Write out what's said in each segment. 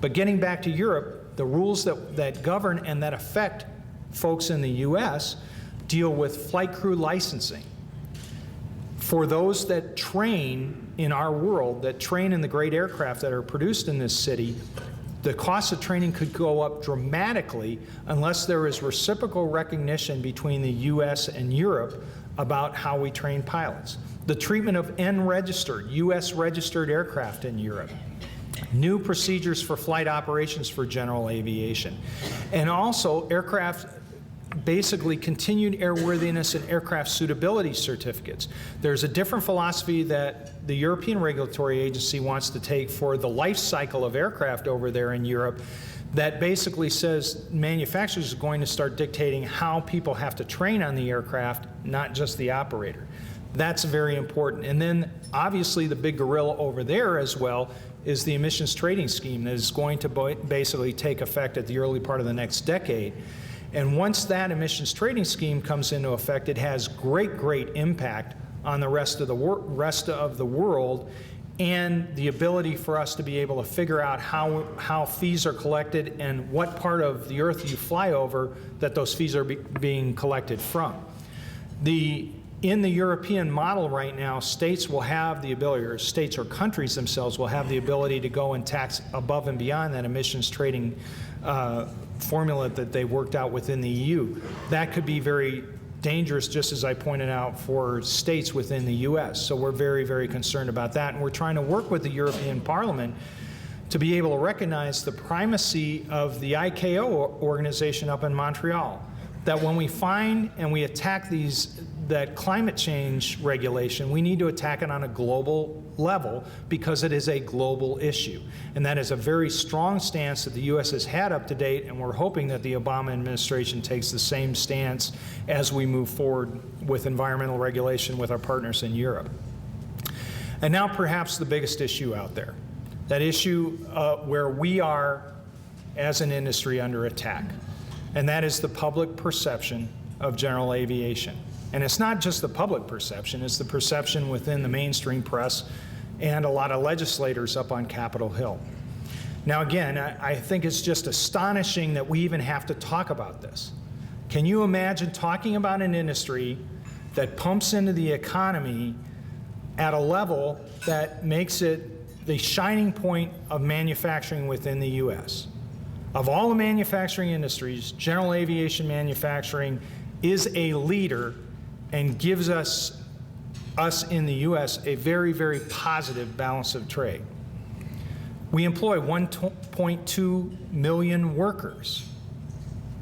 But getting back to Europe, the rules that govern and that affect folks in the US deal with flight crew licensing. For those that train in our world, that train in the great aircraft that are produced in this city, the cost of training could go up dramatically unless there is reciprocal recognition between the US and Europe about how we train pilots. The treatment of N-registered, US registered aircraft in Europe. New procedures for flight operations for general aviation. And also aircraft, basically continued airworthiness and aircraft suitability certificates. There's a different philosophy that the European Regulatory Agency wants to take for the life cycle of aircraft over there in Europe that basically says manufacturers are going to start dictating how people have to train on the aircraft, not just the operator. That's very important. And then obviously the big gorilla over there as well is the emissions trading scheme that is going to basically take effect at the early part of the next decade. And once that emissions trading scheme comes into effect, it has great impact on the rest of the world and the ability for us to be able to figure out how fees are collected and what part of the earth you fly over that those fees are being collected from. In the European model right now, states will have the ability, or states or countries themselves will have the ability to go and tax above and beyond that emissions trading formula that they worked out within the EU. That could be very dangerous, just as I pointed out, for states within the US. So we're very concerned about that, and we're trying to work with the European Parliament to be able to recognize the primacy of the ICAO organization up in Montreal. That when we find and we attack that climate change regulation, we need to attack it on a global level because it is a global issue. And that is a very strong stance that the U.S. has had up to date, and we're hoping that the Obama administration takes the same stance as we move forward with environmental regulation with our partners in Europe. And now perhaps the biggest issue out there, that issue where we are as an industry under attack, and that is the public perception of general aviation. And it's not just the public perception, it's the perception within the mainstream press and a lot of legislators up on Capitol Hill. Now again, I think it's just astonishing that we even have to talk about this. Can you imagine talking about an industry that pumps into the economy at a level that makes it the shining point of manufacturing within the U.S.? Of all the manufacturing industries, general aviation manufacturing is a leader and gives us in the U.S. a very positive balance of trade. We employ 1.2 million workers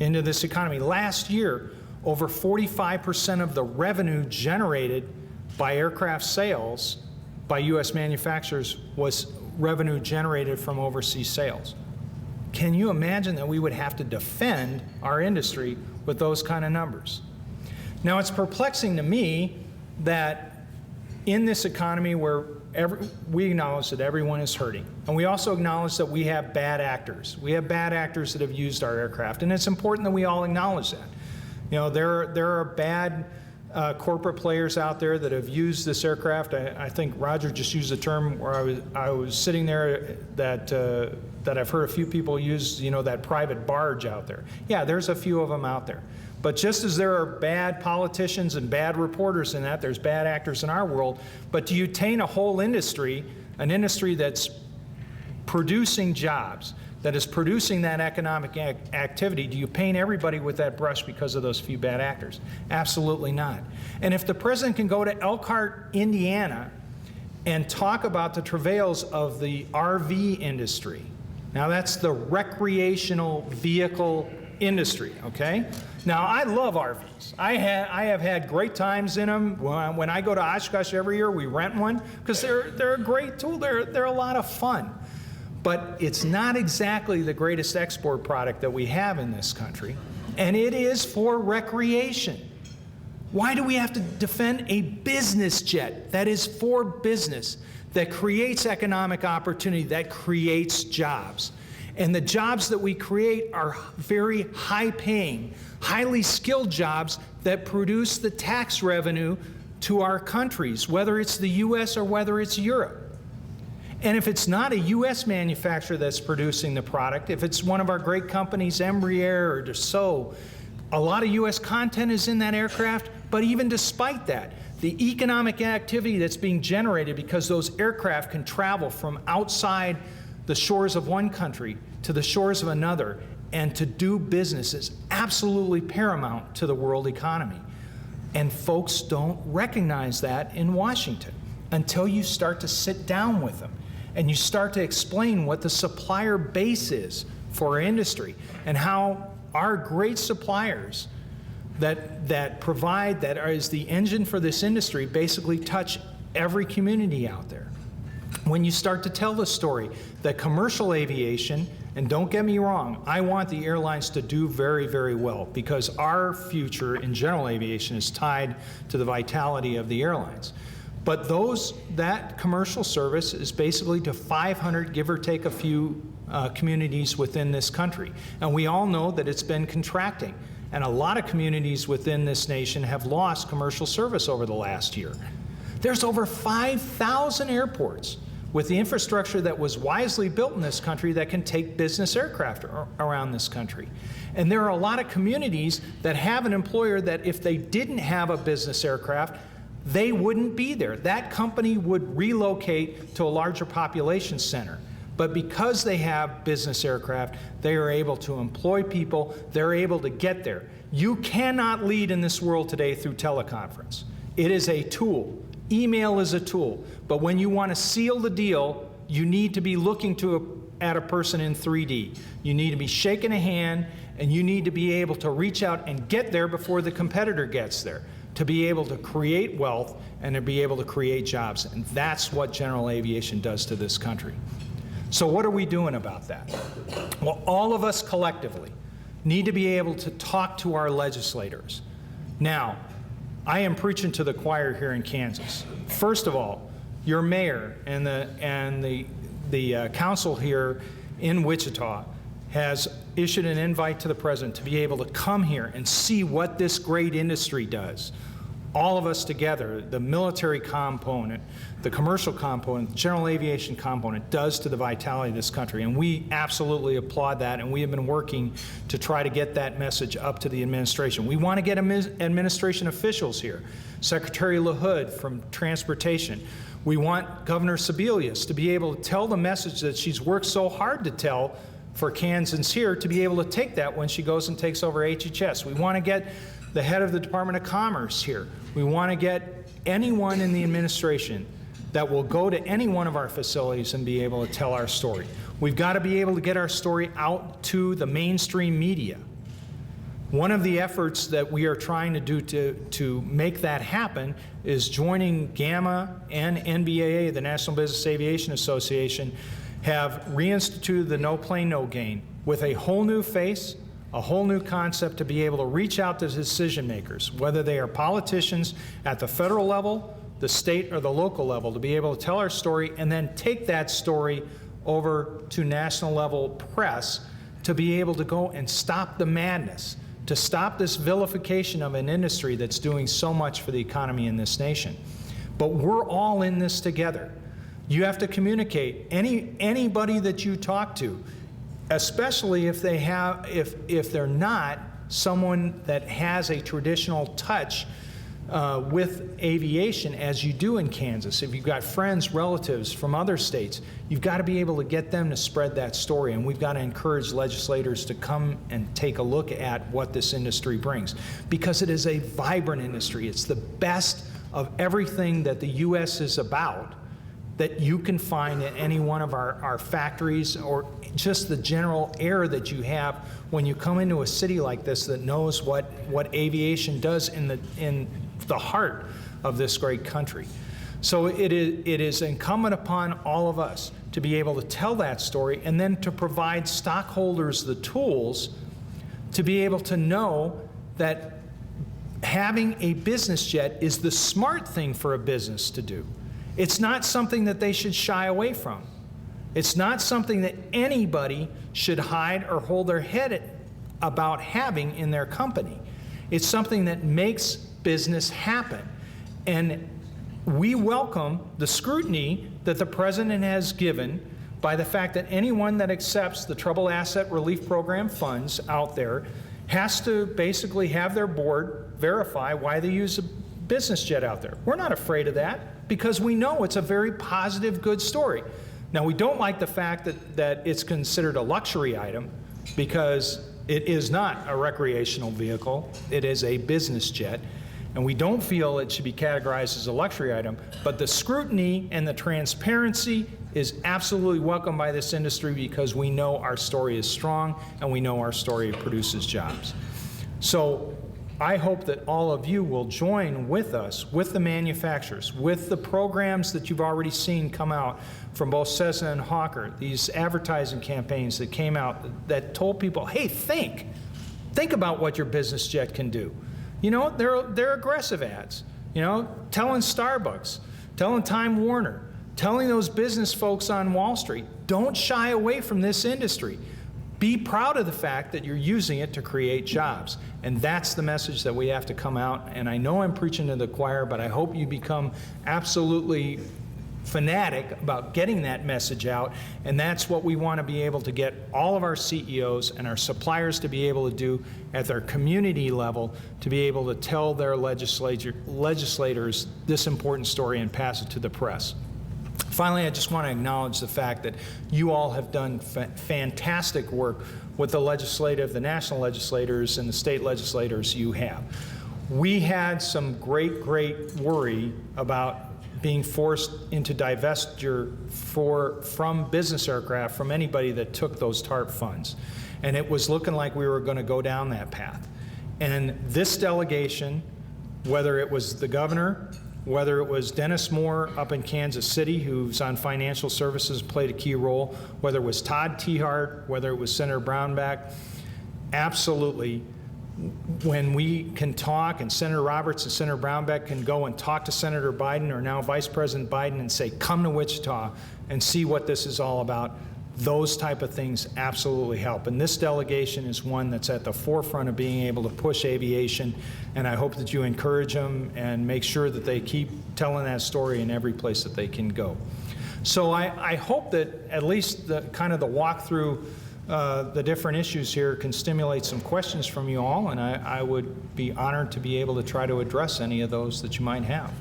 into this economy. Last year, over 45% of the revenue generated by aircraft sales by U.S. manufacturers was revenue generated from overseas sales. Can you imagine that we would have to defend our industry with those kind of numbers? Now, it's perplexing to me that in this economy where we acknowledge that everyone is hurting, and we also acknowledge that we have bad actors. We have bad actors that have used our aircraft, and it's important that we all acknowledge that. You know, there are bad corporate players out there that have used this aircraft. I think Roger just used a term where I was sitting there that I've heard a few people use, you know, that private barge out there. Yeah, there's a few of them out there. But just as there are bad politicians and bad reporters in that, there's bad actors in our world. But do you taint a whole industry, an industry that's producing jobs, that is producing that economic activity, do you paint everybody with that brush because of those few bad actors? Absolutely not. And if the president can go to Elkhart, Indiana, and talk about the travails of the RV industry, now that's the recreational vehicle industry, okay? Now, I love RVs. I have had great times in them. When I go to Oshkosh every year, we rent one because they're a great tool. They're a lot of fun. But it's not exactly the greatest export product that we have in this country, and it is for recreation. Why do we have to defend a business jet that is for business, that creates economic opportunity, that creates jobs? And the jobs that we create are very high-paying, highly skilled jobs that produce the tax revenue to our countries, whether it's the U.S. or whether it's Europe. And if it's not a U.S. manufacturer that's producing the product, if it's one of our great companies, Embraer or Dassault, a lot of U.S. content is in that aircraft, but even despite that, the economic activity that's being generated because those aircraft can travel from outside the shores of one country to the shores of another and to do business is absolutely paramount to the world economy. And folks don't recognize that in Washington until you start to sit down with them and you start to explain what the supplier base is for our industry and how our great suppliers that provide, that is the engine for this industry, basically touch every community out there. When you start to tell the story that commercial aviation, and don't get me wrong, I want the airlines to do very, very well because our future in general aviation is tied to the vitality of the airlines. But that commercial service is basically to 500, give or take a few communities within this country. And we all know that it's been contracting. And a lot of communities within this nation have lost commercial service over the last year. There's over 5,000 airports with the infrastructure that was wisely built in this country that can take business aircraft around this country. And there are a lot of communities that have an employer that if they didn't have a business aircraft, they wouldn't be there. That company would relocate to a larger population center. But because they have business aircraft, they are able to employ people, they're able to get there. You cannot lead in this world today through teleconference. It is a tool. Email is a tool. But when you want to seal the deal, you need to be looking at a person in 3D. You need to be shaking a hand, and you need to be able to reach out and get there before the competitor gets there, to be able to create wealth and to be able to create jobs. And that's what general aviation does to this country. So what are we doing about that? Well, all of us collectively need to be able to talk to our legislators. Now, I am preaching to the choir here in Kansas. First of all, your mayor and the council here in Wichita has issued an invite to the president to be able to come here and see what this great industry does. All of us together, the military component, the commercial component, the general aviation component, does to the vitality of this country. And we absolutely applaud that, and we have been working to try to get that message up to the administration. We want to get administration officials here. Secretary LaHood from Transportation. We want Governor Sebelius to be able to tell the message that she's worked so hard to tell for Kansans here, to be able to take that when she goes and takes over HHS. We want to get the head of the Department of Commerce here. We want to get anyone in the administration that will go to any one of our facilities and be able to tell our story. We've got to be able to get our story out to the mainstream media. One of the efforts that we are trying to do to make that happen is joining GAMA and NBAA, the National Business Aviation Association, have reinstituted the no plane, no gain with a whole new face, a whole new concept to be able to reach out to decision makers, whether they are politicians at the federal level, the state, or the local level, to be able to tell our story and then take that story over to national level press to be able to go and stop the madness, to stop this vilification of an industry that's doing so much for the economy in this nation. But we're all in this together. You have to communicate. Anybody that you talk to, especially if they're not someone that has a traditional touch with aviation as you do in Kansas. If you've got friends, relatives from other states, you've got to be able to get them to spread that story, and we've got to encourage legislators to come and take a look at what this industry brings, because it is a vibrant industry. It's the best of everything that the U.S. is about that you can find at any one of our factories, or just the general air that you have when you come into a city like this that knows what aviation does in the heart of this great country. So it is incumbent upon all of us to be able to tell that story and then to provide stockholders the tools to be able to know that having a business jet is the smart thing for a business to do. It's not something that they should shy away from. It's not something that anybody should hide or hold their head about having in their company. It's something that makes business happen. And we welcome the scrutiny that the President has given by the fact that anyone that accepts the Trouble Asset Relief Program funds out there has to basically have their board verify why they use a business jet out there. We're not afraid of that because we know it's a very positive, good story. Now, we don't like the fact that it's considered a luxury item because it is not a recreational vehicle. It is a business jet. And we don't feel it should be categorized as a luxury item, but the scrutiny and the transparency is absolutely welcome by this industry because we know our story is strong and we know our story produces jobs. So I hope that all of you will join with us, with the manufacturers, with the programs that you've already seen come out from both Cessna and Hawker, these advertising campaigns that came out that told people, hey, think about what your business jet can do. You know, they're aggressive ads, you know, telling Starbucks, telling Time Warner, telling those business folks on Wall Street, don't shy away from this industry. Be proud of the fact that you're using it to create jobs. And that's the message that we have to come out. And I know I'm preaching to the choir, but I hope you become absolutely fanatic about getting that message out, and that's what we want to be able to get all of our CEOs and our suppliers to be able to do at their community level, to be able to tell their legislators this important story and pass it to the press. Finally, I just want to acknowledge the fact that you all have done fantastic work with the national legislators and the state legislators you have. We had some great worry about being forced into divestiture from business aircraft from anybody that took those TARP funds. And it was looking like we were going to go down that path. And this delegation, whether it was the governor, whether it was Dennis Moore up in Kansas City, who's on financial services, played a key role, whether it was Todd Tiahrt, whether it was Senator Brownback, absolutely, when we can talk and Senator Roberts and Senator Brownback can go and talk to Senator Biden or now Vice President Biden and say, come to Wichita and see what this is all about, those type of things absolutely help. And this delegation is one that's at the forefront of being able to push aviation, and I hope that you encourage them and make sure that they keep telling that story in every place that they can go. So I hope that at least the walk through the different issues here can stimulate some questions from you all, and I would be honored to be able to try to address any of those that you might have.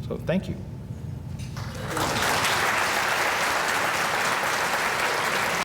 So thank you.